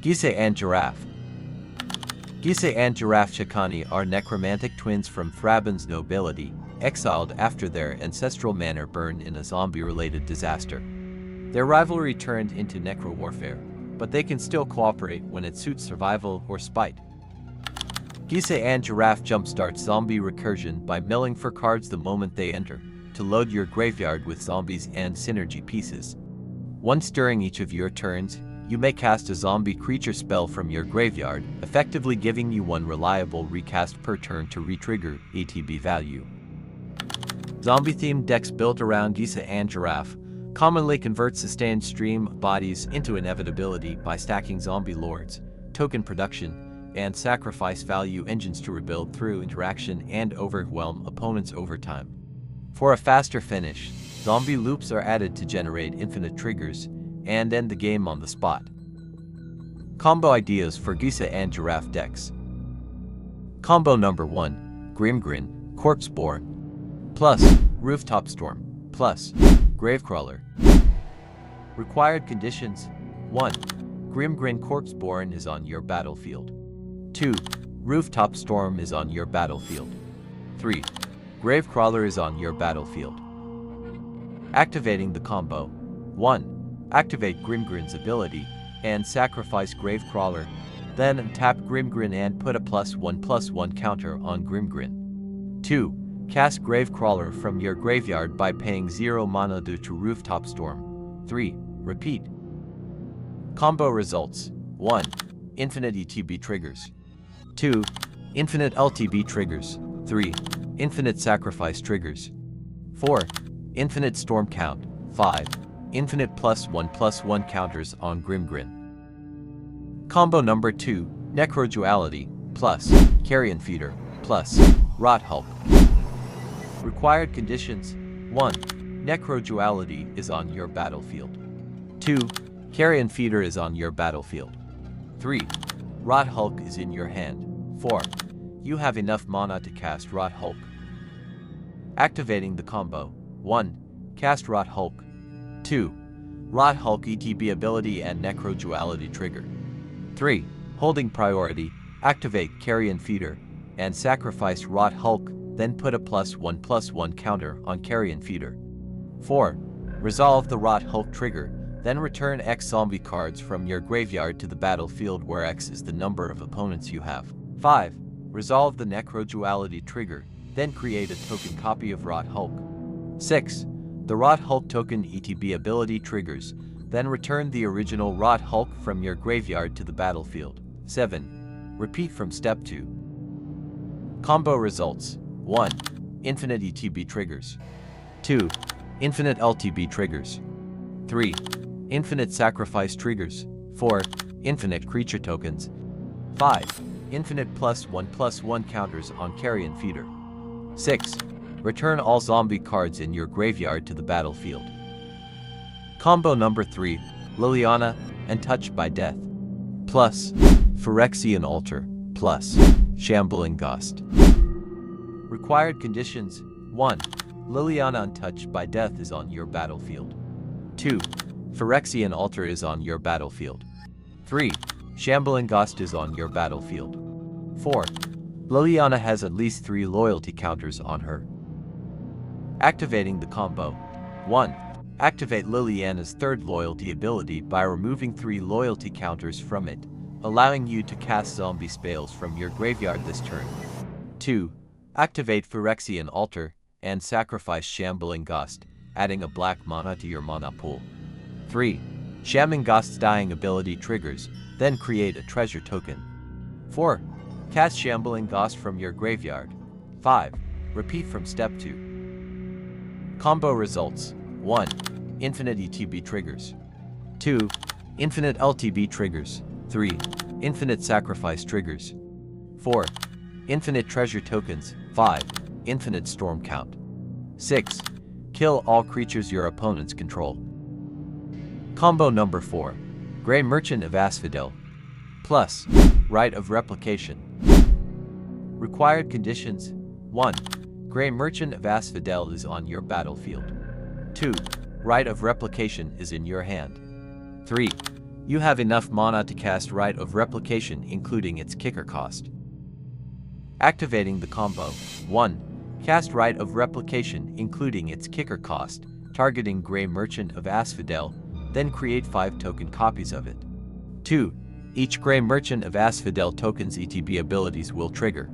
Gisa and Geralf. Gisa and Geralf Chakani are necromantic twins from Thraben's nobility, exiled after their ancestral manor burned in a zombie-related disaster. Their rivalry turned into necro-warfare, but they can still cooperate when it suits survival or spite. Gisa and Geralf jumpstart zombie recursion by milling for cards the moment they enter, to load your graveyard with zombies and synergy pieces. Once during each of your turns, you may cast a zombie creature spell from your graveyard, effectively giving you one reliable recast per turn to re-trigger ATB value. Zombie-themed decks built around Gisa and Geralf commonly convert sustained stream of bodies into inevitability by stacking zombie lords, token production, and sacrifice value engines to rebuild through interaction and overwhelm opponents over time. For a faster finish, zombie loops are added to generate infinite triggers and end the game on the spot. Combo ideas for Gisa and Geralf decks. Combo number 1, Grimgrin, Corpseborn, plus Rooftop Storm, plus Gravecrawler. Required conditions: 1. Grimgrin Corpseborn is on your battlefield. 2. Rooftop Storm is on your battlefield. 3. Gravecrawler is on your battlefield. Activating the combo: 1. Activate Grimgrin's ability and sacrifice Gravecrawler, then tap Grimgrin and put a +1/+1 counter on Grimgrin. 2. Cast Gravecrawler from your graveyard by paying 0 mana due to Rooftop Storm. 3. Repeat. Combo results: 1. Infinite ETB triggers. 2. Infinite LTB triggers. 3. Infinite sacrifice triggers. 4. Infinite storm count. 5. Infinite +1/+1 counters on Grimgrin. Combo number 2, Necroduality, plus Carrion Feeder, plus Rotcleaver. Required conditions: 1. Necroduality is on your battlefield. 2. Carrion Feeder is on your battlefield. 3. Rotcleaver is in your hand. 4. You have enough mana to cast Rotcleaver. Activating the combo: 1. Cast Rotcleaver. 2. Rotcleaver ETB ability and Necroduality trigger. 3. Holding priority, activate Carrion Feeder, and sacrifice Rotcleaver, then put a +1/+1 counter on Carrion Feeder. 4. Resolve the Rotcleaver trigger, then return X zombie cards from your graveyard to the battlefield where X is the number of opponents you have. 5. Resolve the Necroduality trigger, then create a token copy of Rotcleaver. 6. The Rotcleaver token ETB ability triggers, then return the original Rotcleaver from your graveyard to the battlefield. 7. Repeat from step 2. Combo results: 1. Infinite ETB triggers. 2. Infinite LTB triggers. 3. Infinite sacrifice triggers. 4. Infinite creature tokens. 5. Infinite +1/+1 counters on Carrion Feeder. 6. Return all zombie cards in your graveyard to the battlefield. Combo number 3, Liliana, Untouched by Death, plus Phyrexian Altar, plus Shambling Ghast. Required conditions: 1. Liliana Untouched by Death is on your battlefield. 2. Phyrexian Altar is on your battlefield. 3. Shambling Ghast is on your battlefield. 4. Liliana has at least 3 loyalty counters on her. Activating the combo: 1. Activate Liliana's 3rd loyalty ability by removing 3 loyalty counters from it, allowing you to cast zombie spells from your graveyard this turn. 2. Activate Phyrexian Altar and sacrifice Shambling Ghast, adding a black mana to your mana pool. 3. Shambling Ghast's dying ability triggers, then create a treasure token. 4. Cast Shambling Ghast from your graveyard. 5. Repeat from step 2. Combo results: 1. Infinite ETB triggers. 2. Infinite LTB triggers. 3. Infinite sacrifice triggers. 4. Infinite treasure tokens. 5. Infinite storm count. 6. Kill all creatures your opponents control. Combo number 4, Grey Merchant of Asphodel, plus Rite of Replication. Required conditions: 1. Grey Merchant of Asphodel is on your battlefield. 2. Rite of Replication is in your hand. 3. You have enough mana to cast Rite of Replication, including its kicker cost. Activating the combo. 1. Cast Rite of Replication, including its kicker cost, targeting Grey Merchant of Asphodel, then create 5 token copies of it. 2. Each Grey Merchant of Asphodel token's ETB abilities will trigger.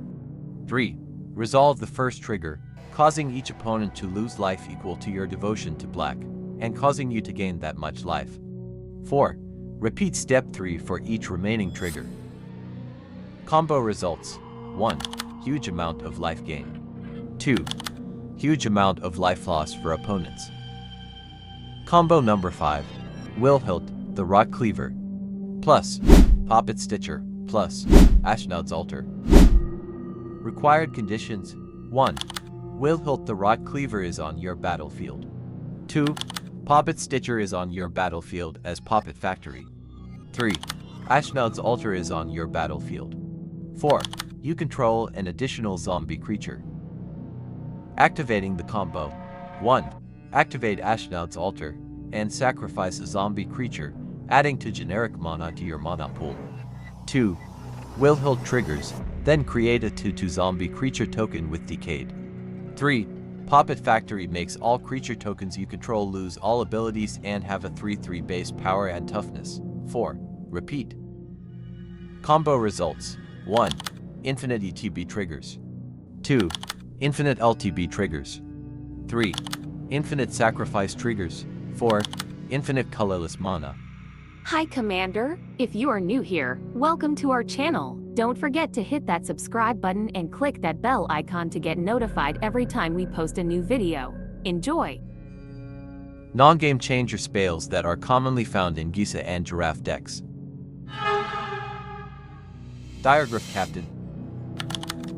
3. Resolve the first trigger, causing each opponent to lose life equal to your devotion to black, and causing you to gain that much life. 4. Repeat step 3 for each remaining trigger. Combo results. 1. Huge amount of life gain. 2. Huge amount of life loss for opponents. Combo number 5. Wilhelt, the Rotcleaver, plus Poppet Stitcher, plus Ashnod's Altar. Required conditions. 1. Wilhelt the Rotcleaver is on your battlefield. 2. Poppet Stitcher is on your battlefield as Poppet Factory. 3. Ashnod's Altar is on your battlefield. 4. You control an additional zombie creature. Activating the combo. 1. Activate Ashnod's Altar and sacrifice a zombie creature, adding to generic mana to your mana pool. 2. Wilhelt triggers, then create a 2/2 zombie creature token with Decayed. 3. Poppet Factory makes all creature tokens you control lose all abilities and have a 3/3 base power and toughness. 4. Repeat. Combo results. 1. Infinite ETB triggers. 2. Infinite LTB triggers. 3. Infinite sacrifice triggers. 4. Infinite colorless mana. Hi Commander, if you are new here, welcome to our channel. Don't forget to hit that subscribe button and click that bell icon to get notified every time we post a new video. Enjoy! Non-game changer spells that are commonly found in Gisa and Geralf decks. Diregraf Captain.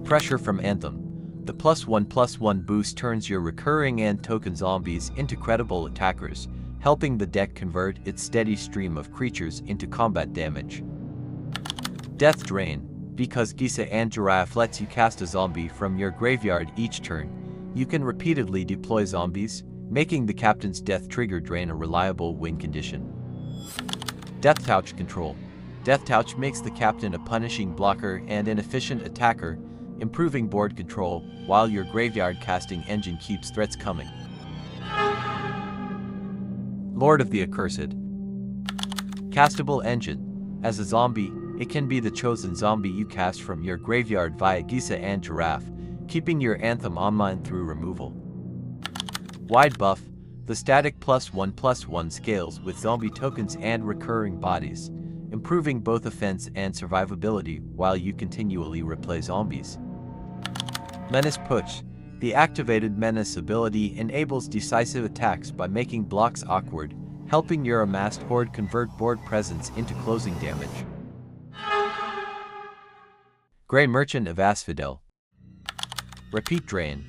Pressure from Anthem. The +1/+1 boost turns your recurring and token zombies into credible attackers, helping the deck convert its steady stream of creatures into combat damage. Death Drain. Because Gisa and Geralf lets you cast a zombie from your graveyard each turn, you can repeatedly deploy zombies, making the captain's death trigger drain a reliable win condition. Death Touch Control. Death Touch makes the captain a punishing blocker and an efficient attacker, improving board control while your graveyard casting engine keeps threats coming. Lord of the Accursed. Castable engine. As a zombie, it can be the chosen zombie you cast from your graveyard via Gisa and Geralf, keeping your Anthem online through removal. Wide Buff. The static +1/+1 scales with zombie tokens and recurring bodies, improving both offense and survivability while you continually replay zombies. Menace Push. The activated Menace ability enables decisive attacks by making blocks awkward, helping your amassed horde convert board presence into closing damage. Grey Merchant of Asphodel. Repeat Drain.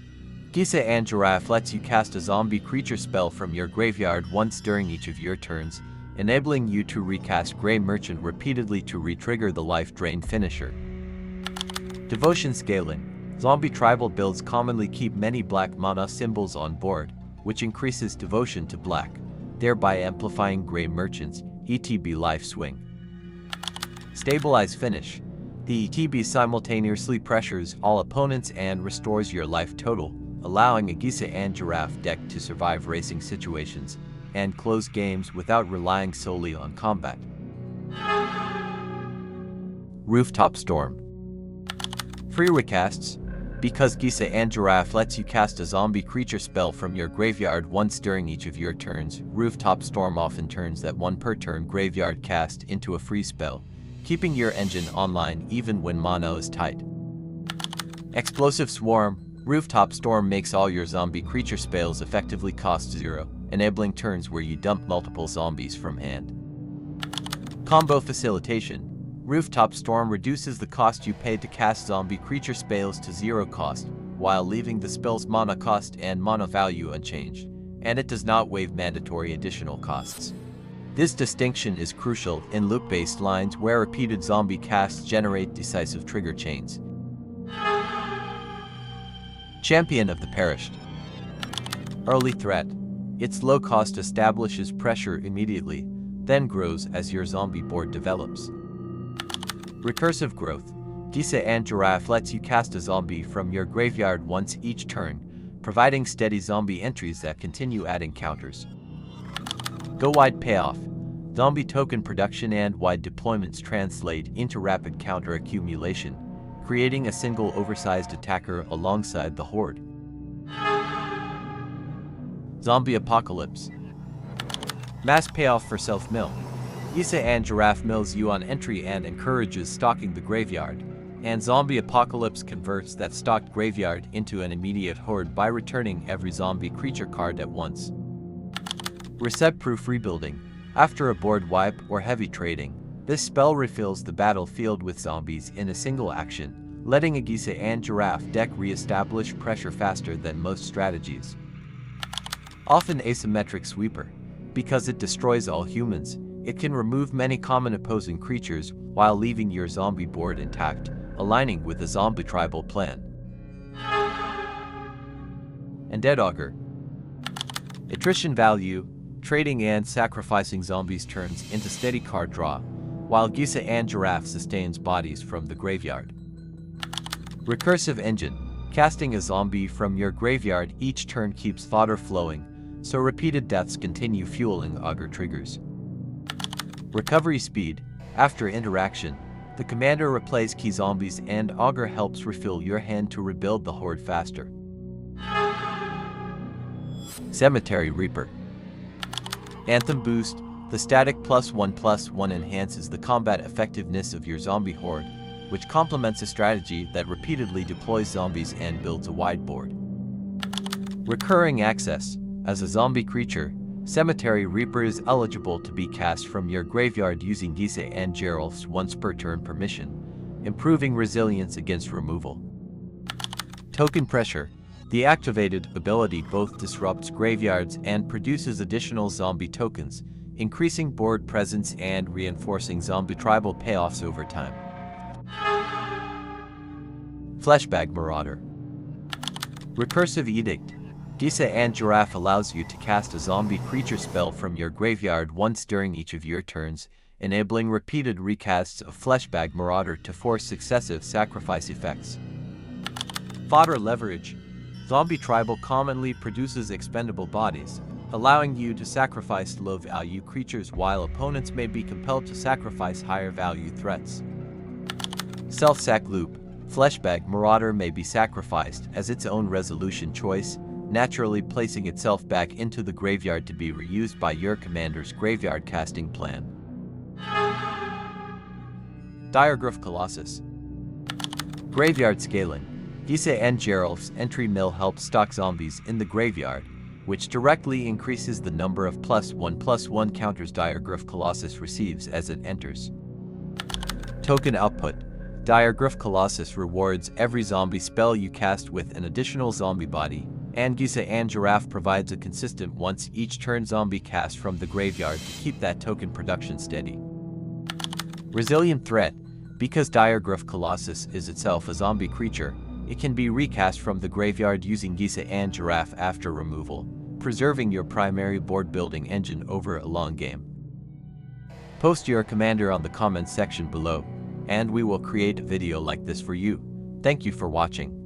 Gisa and Geralf lets you cast a zombie creature spell from your graveyard once during each of your turns, enabling you to recast Grey Merchant repeatedly to re-trigger the life drain finisher. Devotion Scaling. Zombie tribal builds commonly keep many black mana symbols on board, which increases devotion to black, thereby amplifying Grey Merchant's ETB life swing. Stabilize Finish. The ETB simultaneously pressures all opponents and restores your life total, allowing a Gisa and Geralf deck to survive racing situations and close games without relying solely on combat. Rooftop Storm. Free recasts. Because Gisa and Geralf lets you cast a zombie creature spell from your graveyard once during each of your turns, Rooftop Storm often turns that one per turn graveyard cast into a free spell, keeping your engine online even when mana is tight. Explosive Swarm. Rooftop Storm makes all your zombie creature spells effectively cost 0, enabling turns where you dump multiple zombies from hand. Combo Facilitation. Rooftop Storm reduces the cost you pay to cast zombie creature spells to 0 cost, while leaving the spell's mana cost and mana value unchanged, and it does not waive mandatory additional costs. This distinction is crucial in loop-based lines where repeated zombie casts generate decisive trigger chains. Champion of the Perished. Early Threat. Its low cost establishes pressure immediately, then grows as your zombie board develops. Recursive growth. Gisa and Geralf lets you cast a zombie from your graveyard once each turn, providing steady zombie entries that continue adding counters. Go wide payoff. Zombie token production and wide deployments translate into rapid counter accumulation, creating a single oversized attacker alongside the horde. Zombie apocalypse. Mass payoff for self-mill. Gisa and Geralf mills you on entry and encourages stocking the graveyard, and Zombie Apocalypse converts that stocked graveyard into an immediate horde by returning every zombie creature card at once. Reset-proof rebuilding. After a board wipe or heavy trading, this spell refills the battlefield with zombies in a single action, letting a Gisa and Geralf deck re-establish pressure faster than most strategies. Often asymmetric sweeper. Because it destroys all humans, it can remove many common opposing creatures while leaving your zombie board intact, aligning with the zombie tribal plan. Undead Augur. Attrition value. Trading and sacrificing zombies turns into steady card draw, while Gisa and Geralf sustains bodies from the graveyard. Recursive engine. Casting a zombie from your graveyard each turn keeps fodder flowing, so repeated deaths continue fueling Augur triggers. Recovery speed. After interaction, the commander replays key zombies and Augur helps refill your hand to rebuild the horde faster. Cemetery Reaper. Anthem boost. The static +1/+1 enhances the combat effectiveness of your zombie horde, which complements a strategy that repeatedly deploys zombies and builds a wide board. Recurring access. As a zombie creature, Cemetery Reaper is eligible to be cast from your graveyard using Gisa and Geralf's once per turn permission, improving resilience against removal. Token Pressure. The activated ability both disrupts graveyards and produces additional zombie tokens, increasing board presence and reinforcing zombie tribal payoffs over time. Fleshbag Marauder. Recursive Edict. Gisa and Geralf allows you to cast a zombie creature spell from your graveyard once during each of your turns, enabling repeated recasts of Fleshbag Marauder to force successive sacrifice effects. Fodder Leverage. Zombie Tribal commonly produces expendable bodies, allowing you to sacrifice low-value creatures while opponents may be compelled to sacrifice higher-value threats. Self-sack Loop. Fleshbag Marauder may be sacrificed as its own resolution choice, naturally placing itself back into the graveyard to be reused by your commander's graveyard casting plan. Diregraf Colossus. Graveyard Scaling. Gisa and Geralf's entry mill helps stock zombies in the graveyard, which directly increases the number of +1/+1 counters Diregraf Colossus receives as it enters. Token Output. Diregraf Colossus rewards every zombie spell you cast with an additional zombie body, and Gisa and Geralf provides a consistent once each turn zombie cast from the graveyard to keep that token production steady. Resilient Threat. Because Diregraf Colossus is itself a zombie creature, it can be recast from the graveyard using Gisa and Geralf after removal, preserving your primary board building engine over a long game. Post your commander on the comments section below, and we will create a video like this for you. Thank you for watching.